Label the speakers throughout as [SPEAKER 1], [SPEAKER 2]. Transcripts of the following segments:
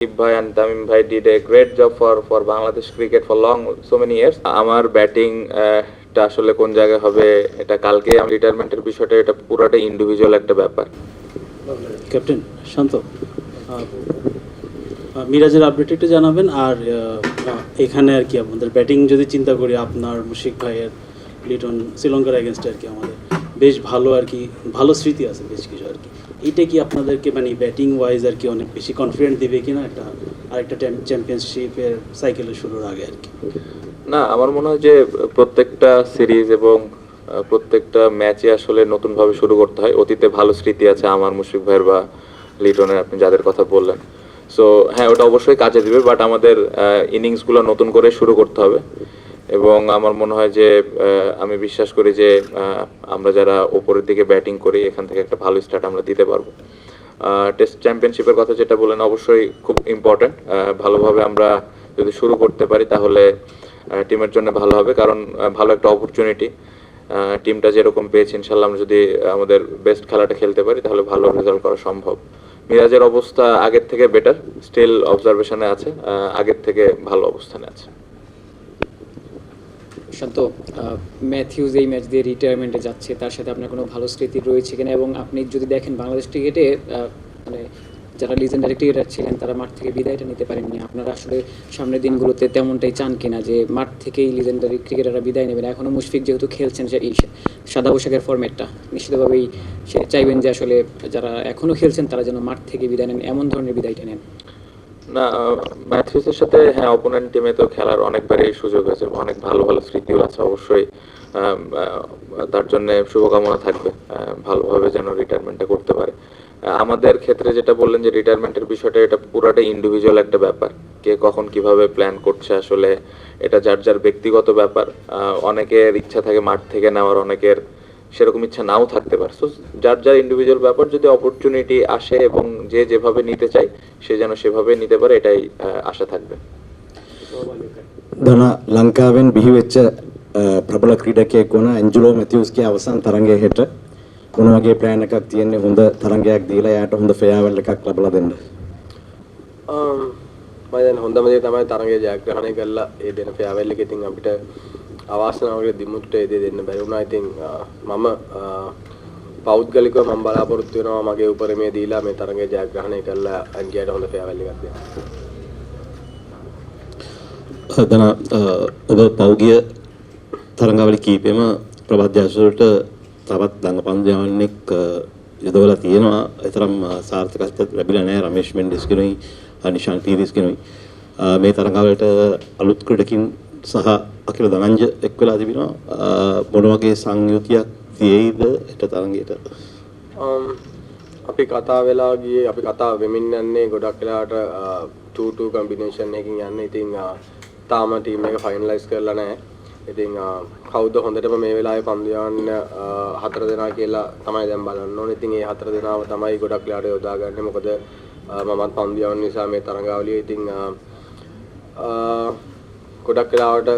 [SPEAKER 1] Bhai and Tamim Bhai did a great job for Bangladesh cricket for so many years. আমার batting টা আসলে কোন জায়গায় হবে এটা কালকে আমি রিটায়ারমেন্টের বিষয়টা এটা পুরোটা ইন্ডিভিজুয়াল একটা ব্যাপার।
[SPEAKER 2] ক্যাপ্টেন শান্ত, মিরাজের আপডেট একটু জানাবেন। আর এখানে আর কি আমাদের ব্যাটিং যদি চিন্তা করি, আপনার মুশফিক ভাইয়ের লিটন শ্রীলঙ্কার এগেনস্টে আর কি আমাদের বেশ ভালো আর কি ভালো স্মৃতি আছে বেশ কিছু আর কি। এইটা কি আপনাদেরকে মানে ব্যাটিং ওয়াইজ আর কি অনেক বেশি কনফিডেন্ট দেবে কিনা একটা আরেকটা চ্যাম্পিয়নশিপের সাইকেলের শুরুর আগে আর কি?
[SPEAKER 1] না, আমার মনে হয় যে প্রত্যেকটা সিরিজ এবং প্রত্যেকটা ম্যাচে আসলে নতুনভাবে শুরু করতে হয়। অতীতে ভালো স্মৃতি আছে আমার, মুশফিক ভাইয়ের বা লিটনের, আপনি যাদের কথা বললেন। সো হ্যাঁ, ওটা অবশ্যই কাজে দিবে, বাট আমাদের ইনিংসগুলো নতুন করে শুরু করতে হবে। এবং আমার মনে হয় যে আমি বিশ্বাস করি যে আমরা যারা ওপরের দিকে ব্যাটিং করি এখান থেকে একটা ভালো স্টার্ট আমরা দিতে পারবো। টেস্ট চ্যাম্পিয়নশিপের কথা যেটা বলেন অবশ্যই খুব ইম্পর্ট্যান্ট। ভালোভাবে আমরা যদি শুরু করতে পারি তাহলে টিমের জন্য ভালো হবে, কারণ ভালো একটা অপরচুনিটি টিমটা যেরকম পেয়েছে। ইনশাল্লাহ আমরা যদি আমাদের বেস্ট খেলাটা খেলতে পারি তাহলে ভালো রেজাল্ট করা সম্ভব। মিরাজের অবস্থা আগের থেকে বেটার, স্টিল অবজারভেশনে আছে, আগের থেকে ভালো অবস্থানে আছে।
[SPEAKER 3] শান্ত, ম্যাথিউজ এই ম্যাচ দিয়ে রিটায়ারমেন্টে যাচ্ছে, তার সাথে আপনার কোনো ভালো স্মৃতি রয়েছে কিনা? এবং আপনি যদি দেখেন বাংলাদেশ ক্রিকেটে মানে যারা লিজেন্ডারি ক্রিকেটার ছিলেন তারা মাঠ থেকে বিদায়টা নিতে পারেননি, আপনারা আসলে সামনের দিনগুলোতে তেমনটাই চান কিনা যে মাঠ থেকেই লিজেন্ডারি ক্রিকেটাররা বিদায় নেবেন? এখনও মুশফিক যেহেতু খেলছেন এই সাদা পোশাকের ফরম্যাটটা, নিশ্চিতভাবেই সে চাইবেন যে আসলে যারা এখনও খেলছেন তারা যেন মাঠ থেকে বিদায় নেন, এমন ধরনের বিদায়টা নেন।
[SPEAKER 1] না, ম্যাথিউসের সাথে হ্যাঁ অপোনেন্ট টিমে তো খেলার অনেকবারই সুযোগ হয়েছে, অনেক ভালো ভালো স্মৃতিও আছে। অবশ্যই তার জন্য শুভকামনা থাকবে, ভালোভাবে যেন রিটায়ারমেন্টটা করতে পারে। আমাদের ক্ষেত্রে যেটা বললেন যে রিটায়ারমেন্টের বিষয়টা, এটা পুরোটা ইন্ডিভিজুয়াল একটা ব্যাপার। কে কখন কিভাবে প্ল্যান করছে আসলে এটা যার যার ব্যক্তিগত ব্যাপার। অনেকের ইচ্ছা থাকে মাঠ থেকে নেওয়ার, অনেকের সেরকম ইচ্ছা নাও থাকতে পারে। সো যার যার ইন্ডিভিজুয়াল ব্যাপার, যদি অপরচুনিটি আসে এবং যে যেভাবে নিতে চায় সে যেন সেভাবে නිත බර එටයි ආශා থাকবে।
[SPEAKER 4] දන ලංකාවෙන් බිහි වෙච්ච ප්‍රබල ක්‍රීඩකයෙක් වුණ ඇන්ජලෝ මැතිව්ස්ගේ අවසන් තරගය හෙට මොන වගේ ප්ලෑන් එකක් තියෙන්නේ හොඳ තරගයක් දීලා එයාට හොඳ ෆෙයාවල් එකක් ලබා දෙන්න?
[SPEAKER 5] මම දැන් හොඳම දේ තමයි තරගය ජයග්‍රහණය කරලා ඒ දෙන ෆෙයාවල් එක ඉතින් අපිට අවාසනාවකට දිමුට්ට ඒ දේ දෙන්න බැරි වුණා. ඉතින් මම පෞද්ගලිකව මම බලාපොරොත්තු වෙනවා මගේ උපරිමය දීලා මේ තරගය ජයග්‍රහණය කරලා ඇන්ජියට හොඳ ෆෙයාවල් එකක් දෙන්න.
[SPEAKER 6] දන ඔබ පෞගිය තරඟවල කීපෙම ප්‍රබද්ධාසවලට තවත් දඟපන්දයන්ෙක් යොදවලා තියෙනවා. ඒතරම් සාර්ථකත්වයක් ලැබිලා නැහැ. රමේෂ් මෙන්ඩිස් කෙනුයි නිෂාන් පීරිස් කෙනුයි මේ තරඟවලට අලුත් ක්‍රීඩකින් සහ අකිල දනංජ එක් වෙලා තිබෙනවා. මොන වගේ සංයුතියක් තියෙයිද ඊට තරඟයට?
[SPEAKER 5] අපි කතා වෙලා ගියේ, අපි කතා වෙමින් යන්නේ ගොඩක් වෙලාවට 2-2 කම්බිනේෂන් එකකින් යන්නේ. ඉතින් තාම ටීම් එක ෆයිනලයිස් කරලා නැහැ. ඉතින් කවුද හොඳටම මේ වෙලාවේ පන්දු යවන්න හතර දෙනා කියලා තමයි දැන් බලන්න ඕනේ. ඉතින් ඒ හතර දෙනාව තමයි ගොඩක් වෙලාවට යොදාගන්නේ. මොකද මමත් පන්දු යවන්න නිසා මේ තරඟාවලිය. ඉතින් ගොඩක් වෙලාවට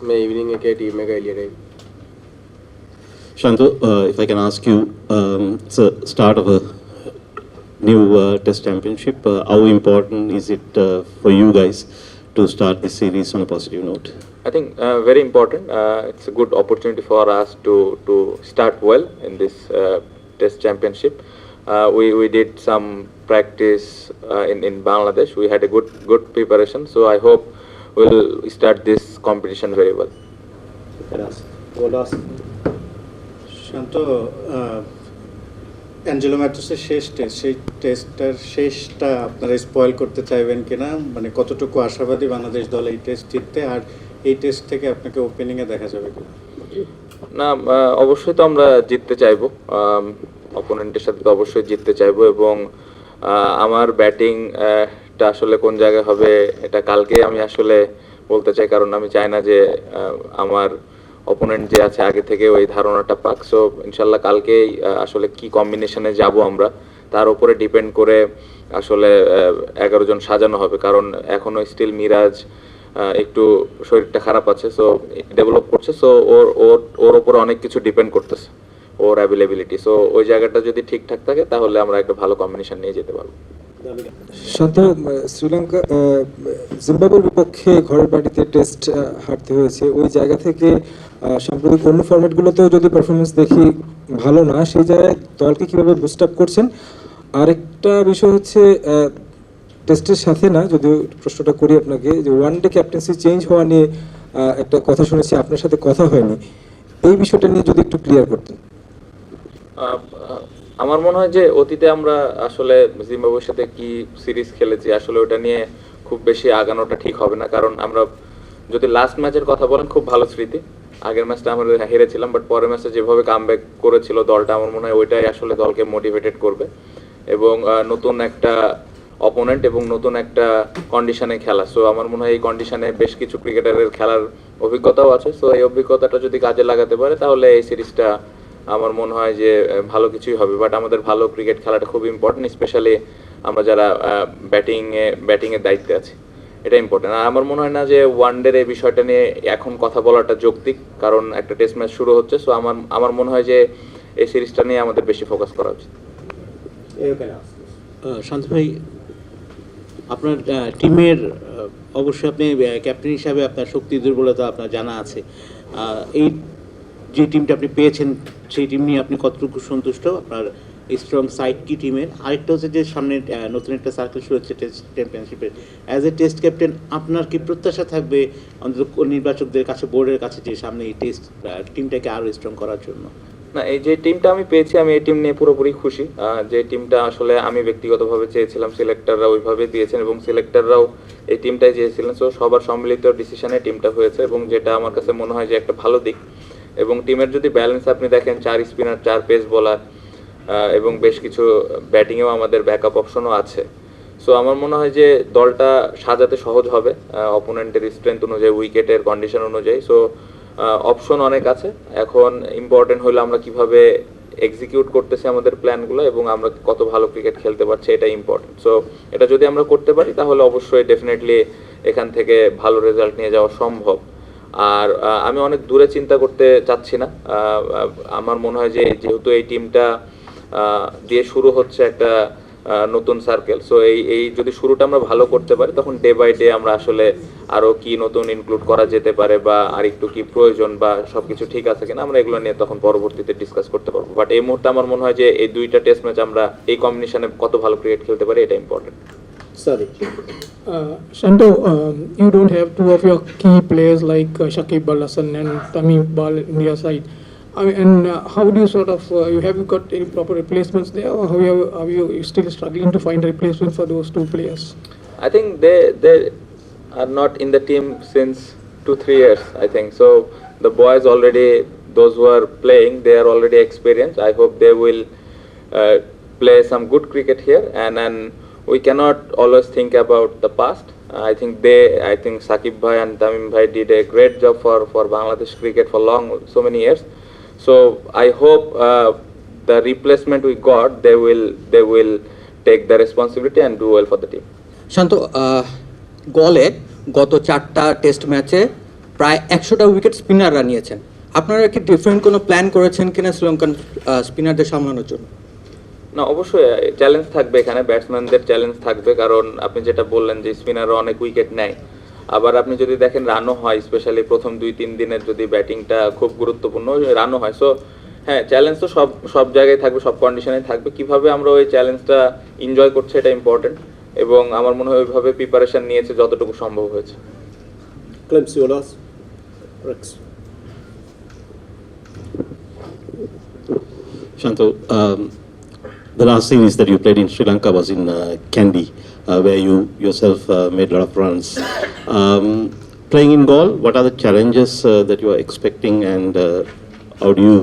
[SPEAKER 5] මේ ඉවිනිං එකේ ටීම් එක එළියට එයි.
[SPEAKER 6] Shanto, if I can ask you, it's a start of a new Test Championship. How important is it for you guys to start this series on a positive note?
[SPEAKER 1] I think very important. It's a good opportunity for us to start well in this Test Championship. We did some practice in Bangladesh. We had a good preparation. So I hope we'll start this competition very well.
[SPEAKER 2] Shanto, Angelo ম্যাথিউসের শেষ test, সেই টেস্টটার শেষটা আপনারা spoil করতে চাইবেন কিনা? মানে কতটুকু আশাবাদী বাংলাদেশ দল এই টেস্ট জিততে, আর এই টেস্ট থেকে আপনাকে ওপেনিংয়ে দেখা যাবে কিনা?
[SPEAKER 1] না, অবশ্যই তো আমরা জিততে চাইবো, অপোনেন্টের সাথে তো অবশ্যই জিততে চাইবো। এবং আমার ব্যাটিংটা আসলে কোন জায়গায় হবে এটা কালকে আমি আসলে বলতে চাই, কারণ আমি চাই না যে আমার অপোনেন্ট যে আছে আগে থেকে ওই ধারণাটা পাক। সো ইনশাল্লাহ কালকেই আসলে কি কম্বিনেশনে যাব আমরা তার উপরে ডিপেন্ড করে আসলে 11 জন সাজানো হবে। কারণ এখনো স্টিল মিরাজ একটু শরীরটা খারাপ আছে, সো ডেভেলপ করছে। সো ওর উপরে অনেক কিছু ডিপেন্ড করতেছে, ওর অ্যাভেলেবিলিটি। সো ওই জায়গাটা যদি ঠিকঠাক থাকে তাহলে আমরা একটা ভালো কম্বিনেশন নিয়ে যেতে পারবো।
[SPEAKER 7] শান্ত, শ্রীলঙ্কা জিম্বাবুয়ের বিপক্ষে ঘরের মাটিতে টেস্ট হারতে হয়েছে, ওই জায়গা থেকে সাম্প্রতিক অন্য ফরম্যাটগুলোতেও যদি পারফরমেন্স দেখি ভালো না, সেই জায়গায় দলকে কিভাবে বুস্ট আপ করছেন? আরেকটা বিষয় হচ্ছে টেস্টের সাথে না, যদিও প্রশ্নটা করি আপনাকে, যে ওয়ান ডে ক্যাপ্টেন্সি চেঞ্জ হওয়া নিয়ে একটা কথা শুনেছি, আপনার সাথে কথা হয়নি, এই বিষয়টা নিয়ে যদি একটু ক্লিয়ার করতেন।
[SPEAKER 1] আমার মনে হয় যে অতীতে আমরা আসলে জিম্বাবুয়ের সাথে কি সিরিজ খেলেছি আসলে ওটা নিয়ে খুব বেশি আগানোটা ঠিক হবে না, কারণ আমরা যদি লাস্ট ম্যাচের কথা বলেন খুব ভালো স্মৃতি, আগের ম্যাচটা আমরা হেরেছিলাম, বাট পরের ম্যাচে যেভাবে কামব্যাক করেছিল দলটা, আমার মনে হয় ওইটাই আসলে দলকে মোটিভেটেড করবে এবং নতুন একটা অপোনেন্ট এবং নতুন একটা কন্ডিশনে খেলা। সো আমার মনে হয় এই কন্ডিশনে বেশ কিছু ক্রিকেটারের খেলার অভিজ্ঞতাও আছে, সো এই অভিজ্ঞতাটা যদি কাজে লাগাতে পারে তাহলে এই সিরিজটা আমার মনে হয় যে ভালো কিছুই হবে। বাট আমাদের ভালো ক্রিকেট খেলাটা খুব ইম্পর্টেন্ট, স্পেশালি আমরা যারা ব্যাটিংয়ের দায়িত্বে আছি, এটা ইম্পর্টেন্ট। আর আমার মনে হয় না যে ওয়ানডের এই বিষয়টা নিয়ে এখন কথা বলাটা যৌক্তিক, কারণ একটা টেস্ট ম্যাচ শুরু হচ্ছে। সো আমার মনে হয় যে এই সিরিজটা নিয়ে আমাদের বেশি ফোকাস করা উচিত।
[SPEAKER 2] শান্ত ভাই, আপনার টিমের অবশ্যই আপনি ক্যাপ্টেন হিসাবে আপনার শক্তি দুর্বলতা আপনার জানা আছে। এই যে টিমটা আপনি পেয়েছেন সেই টিম নিয়ে আপনি কতটুকু সন্তুষ্ট? আপনার স্ট্রং সাইড কি টিমের? আরেকটা হচ্ছে যে সামনে নতুন একটা সার্কেল শুরু হচ্ছে টেস্ট চ্যাম্পিয়নশিপের, অ্যাজ এ টেস্ট ক্যাপ্টেন আপনার কি প্রত্যাশা থাকবে অন্তত নির্বাচকদের কাছে, বোর্ডের কাছে, যে সামনে এই টেস্ট টিমটাকে আরও স্ট্রং করার জন্য?
[SPEAKER 1] না, এই যে টিমটা আমি পেয়েছি আমি এই টিম নিয়ে পুরোপুরি খুশি। যে টিমটা আসলে আমি ব্যক্তিগতভাবে চেয়েছিলাম, সিলেক্টররা ওইভাবে দিয়েছেন এবং সিলেক্টররাও এই টিমটাই চেয়েছিলেন। সো সবার সম্মিলিত ডিসিশনে টিমটা হয়েছে এবং যেটা আমার কাছে মনে হয় যে একটা ভালো দিক। এবং টিমের যদি ব্যালেন্স আপনি দেখেন, 4 স্পিনার, 4 পেস বোলার এবং বেশ কিছু ব্যাটিংয়েও আমাদের ব্যাকআপ অপশনও আছে। সো আমার মনে হয় যে দলটা সাজাতে সহজ হবে অপোনেন্টের স্ট্রেংথ অনুযায়ী, উইকেটের কন্ডিশন অনুযায়ী। সো অপশন অনেক আছে, এখন ইম্পর্টেন্ট হলো আমরা কিভাবে এক্সিকিউট করতেছি আমাদের প্ল্যানগুলো এবং আমরা কত ভালো ক্রিকেট খেলতে পারছি, এটা ইম্পর্টেন্ট। সো এটা যদি আমরা করতে পারি তাহলে অবশ্যই ডেফিনেটলি এখান থেকে ভালো রেজাল্ট নিয়ে যাওয়া সম্ভব। আর আমি অনেক দূরে চিন্তা করতে চাচ্ছি না। আমার মনে হয় যে যেহেতু এই টিমটা দিয়ে শুরু হচ্ছে একটা নতুন সার্কেল, সো এই যদি শুরুটা আমরা ভালো করতে পারি তখন ডে বাই ডে আমরা আসলে আরো কি নতুন ইনক্লুড করা যেতে পারে বা আর একটু কি প্রয়োজন বা সবকিছু ঠিক আছে কিনা আমরা এগুলো নিয়ে তখন পরবর্তীতে ডিসকাস করতে পারবো। বাট এই মুহূর্তে আমার মনে হয় যে এই দুইটা টেস্ট ম্যাচ আমরা এই কম্বিনেশনে কত ভালো ক্রিকেট খেলতে পারি এটা important.
[SPEAKER 8] Shanto, you don't have two of your key players like Shakib Al Hasan and Tamim Iqbal in your side. How do you sort of, you have got any proper replacements there, or are you still struggling to find a replacement for those two players?
[SPEAKER 1] I think they are not in the team since 2-3 years, I think. So the boys already, those who are playing, they are already experienced. I hope they will play some good cricket here, and we cannot always think about the past. I think Shakib Bhai and Tamim Bhai did a great job for Bangladesh cricket for so many years. So I hope the replacement we got, they will take the responsibility and do well for the team.
[SPEAKER 9] শান্ত, গলে গত 4টা test ম্যাচে প্রায় 100টা wicket স্পিনাররা নিয়েছেন। আপনারা কি different কোনো plan করেছেন কিনা শ্রীলঙ্কান স্পিনারদের সামলানোর জন্য?
[SPEAKER 1] না, অবশ্যই চ্যালেঞ্জ থাকবে এখানে, ব্যাটসম্যানদের চ্যালেঞ্জ থাকবে, কারণ আপনি যেটা বললেন যে স্পিনাররা অনেক উইকেট নেয়। আবার আপনি যদি দেখেন রানও হয়, স্পেশালি প্রথম 2-3 দিনের যদি ব্যাটিংটা খুব গুরুত্বপূর্ণ, রানও হয়। সো হ্যাঁ, চ্যালেঞ্জ তো সব জায়গায় থাকবে, সব কন্ডিশনে থাকবে। কিভাবে আমরা ওই চ্যালেঞ্জটা এনজয় করছি এটা ইম্পর্টেন্ট এবং আমার মনে হয় ওইভাবে প্রিপারেশন নিয়েছে যতটুকু সম্ভব হয়েছে।
[SPEAKER 6] Shanto, the last series that you played in Sri Lanka was in Kandy, where you yourself made a lot of runs. Playing in Galle, what are the challenges that you are expecting, and how do you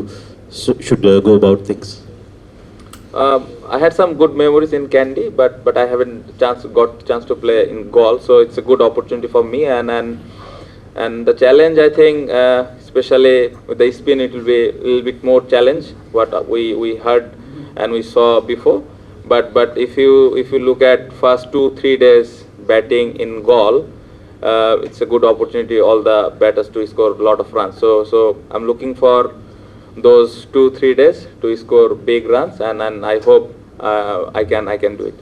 [SPEAKER 6] should go about things?
[SPEAKER 1] I had some good memories in Kandy, but I haven't got chance to play in Galle, so it's a good opportunity for me. And the challenge, I think, especially with the spin, it will be a little bit more challenge what we heard and we saw before. But if you look at first 2-3 days batting in Galle, it's a good opportunity all the batters to score a lot of runs. So I'm looking for those 2-3 days to score big runs, and I hope I can do it.